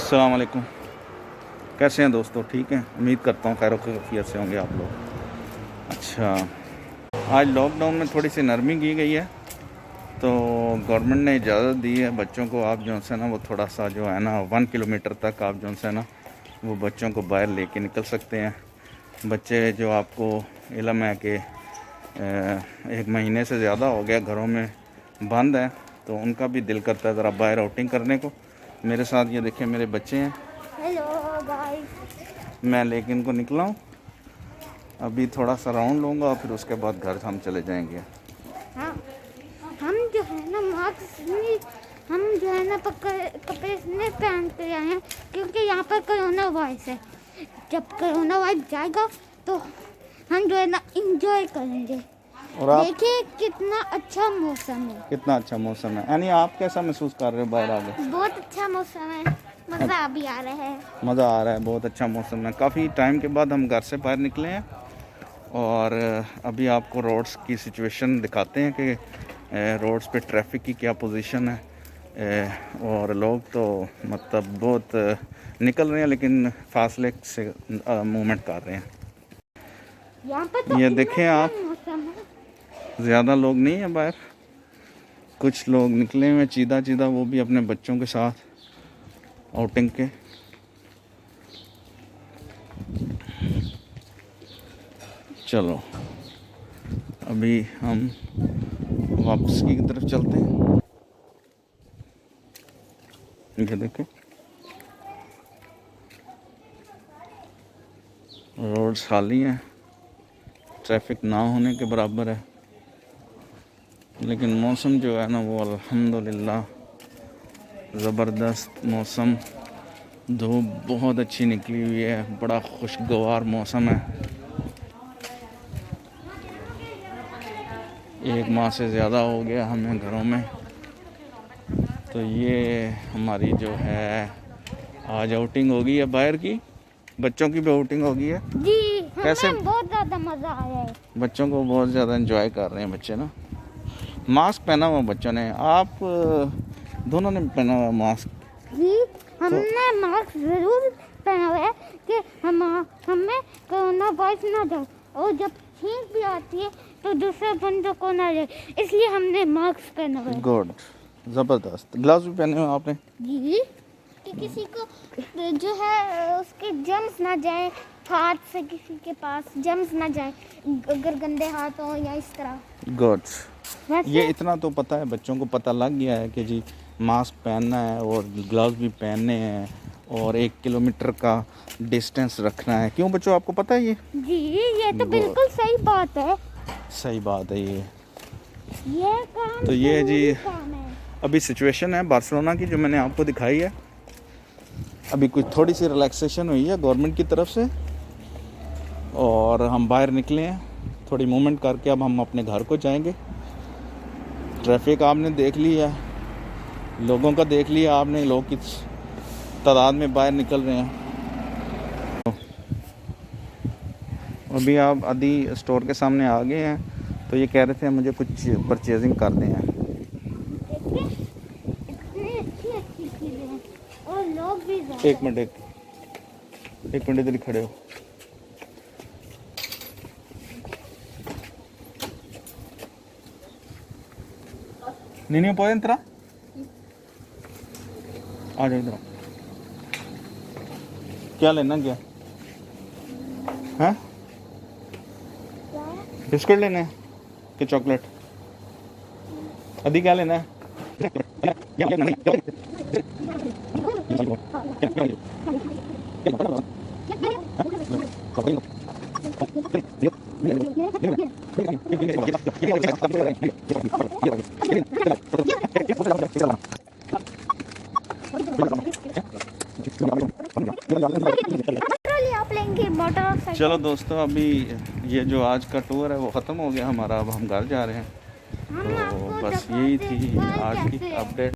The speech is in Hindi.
अस्सलाम वालेकुम। कैसे हैं दोस्तों? ठीक हैं, उम्मीद करता हूँ खैर खैरियत से होंगे आप लोग। अच्छा, आज लॉकडाउन में थोड़ी सी नरमी की गई है, तो गवर्नमेंट ने इजाज़त दी है बच्चों को आप जो है ना वो थोड़ा सा जो है ना 1 किलोमीटर तक आप जो है ना वो बच्चों को बाहर लेके निकल सकते हैं। बच्चे जो आपको इल्म है कि 1 महीने से ज़्यादा हो गया घरों में बंद है, तो उनका भी दिल करता है ज़रा बाहर आउटिंग करने को। मेरे साथ ये देखें मेरे बच्चे हैं। हेलो गाइस, मैं लेके इनको निकला हूँ, अभी थोड़ा सा राउंड लूँगा, फिर उसके बाद घर हम चले जाएंगे। हाँ हम जो है ना मास्क नहीं, हम जो है ना कपड़े नहीं पहन के आए हैं क्योंकि यहाँ पर कोरोना वायरस है। जब कोरोना वायरस जाएगा तो हम जो है ना इंजॉय करेंगे। और आप देखिए कितना अच्छा मौसम है। कितना अच्छा मौसम है। यानी आप कैसा महसूस कर रहे हो बाहर आके? बहुत अच्छा मौसम है, मज़ा भी आ रहा है। मज़ा आ रहा है, बहुत अच्छा मौसम है। काफ़ी टाइम के बाद हम घर से बाहर निकले हैं और अभी आपको रोड्स की सिचुएशन दिखाते हैं कि रोड्स पे ट्रैफिक की क्या पोजीशन है। और लोग तो मतलब बहुत निकल रहे हैं लेकिन फासले से मूवमेंट कर रहे हैं। यहाँ पर तो ये इतना देखें अच्छा आप, मौसम है। ज़्यादा लोग नहीं हैं बाहर, कुछ लोग निकले हुए चीदा चीदा, वो भी अपने बच्चों के साथ आउटिंग के। चलो अभी हम वापस की तरफ चलते हैं। ये देखें रोड्स खाली हैं, ट्रैफिक ना होने के बराबर है, लेकिन मौसम जो है ना वो अल्हम्दुलिल्लाह ज़बरदस्त मौसम। धूप बहुत अच्छी निकली हुई है, बड़ा खुशगवार मौसम है। 1 माह से ज़्यादा हो गया हमें घरों में, तो ये हमारी जो है आज आउटिंग होगी है बाहर की। बच्चों की भी आउटिंग होगी है जी, कैसे? हमें बहुत ज़्यादा मज़ा आया है। बच्चों को बहुत ज़्यादा एंजॉय कर रहे हैं बच्चे ना। मास्क पहना हुआ बच्चों ने, आप दोनों ने पहना हुआ मास्क। जी, हमने मास्क ज़रूर पहना हुआ है कि हमें कोरोना वायरस ना जाए, और जब छींक भी आती है तो दूसरे बंदों को ना जाए, इसलिए हमने मास्क पहना हुआ है। गुड, ज़बरदस्त। ग्लव्स भी पहने हुए आपने? जी, कि किसी को जो है उसके जम्स ना जाए, हाथ से किसी के पास जम्स ना जाए अगर गंदे हाथ हो या इस तरह। गुड। ये इतना तो पता है, बच्चों को पता लग गया है कि जी मास्क पहनना है और ग्लव्स भी पहनने हैं और 1 किलोमीटर का डिस्टेंस रखना है। क्यों बच्चों, आपको पता है ये? जी, ये तो बिल्कुल सही बात है। सही बात है। ये काम तो ये जी जरूरी काम है। अभी सिचुएशन है बार्सिलोना की जो मैंने आपको दिखाई है। अभी कुछ थोड़ी सी रिलैक्सेशन हुई है गवर्नमेंट की तरफ से और हम बाहर निकले हैं, थोड़ी मूवमेंट करके अब हम अपने घर को जाएंगे। ट्रैफिक आपने देख लिया है, लोगों का देख लिया आपने, लोग किस तादाद में बाहर निकल रहे हैं। अभी आप आदि स्टोर के सामने आ गए हैं, तो ये कह रहे थे मुझे कुछ परचेजिंग कर दें। देखिए, इतनी अच्छी अच्छी चीजें हैं और लोग भी ज़्यादा एक मिनट इधर ही खड़े हो। नहीं पोए इंतरा आ जाओ इधर। क्या लेना, क्या है? क्या? बिस्कुट लेने हैं कि चॉकलेट? अभी क्या लेना है? आप लेंगे मोटरसाइकिल? चलो दोस्तों, अभी ये जो आज का टूर है वो ख़त्म हो गया हमारा, अब हम घर जा रहे हैं। हम तो आपको बस दिखाते यही थी हैं आज की कैसे है। अपडेट।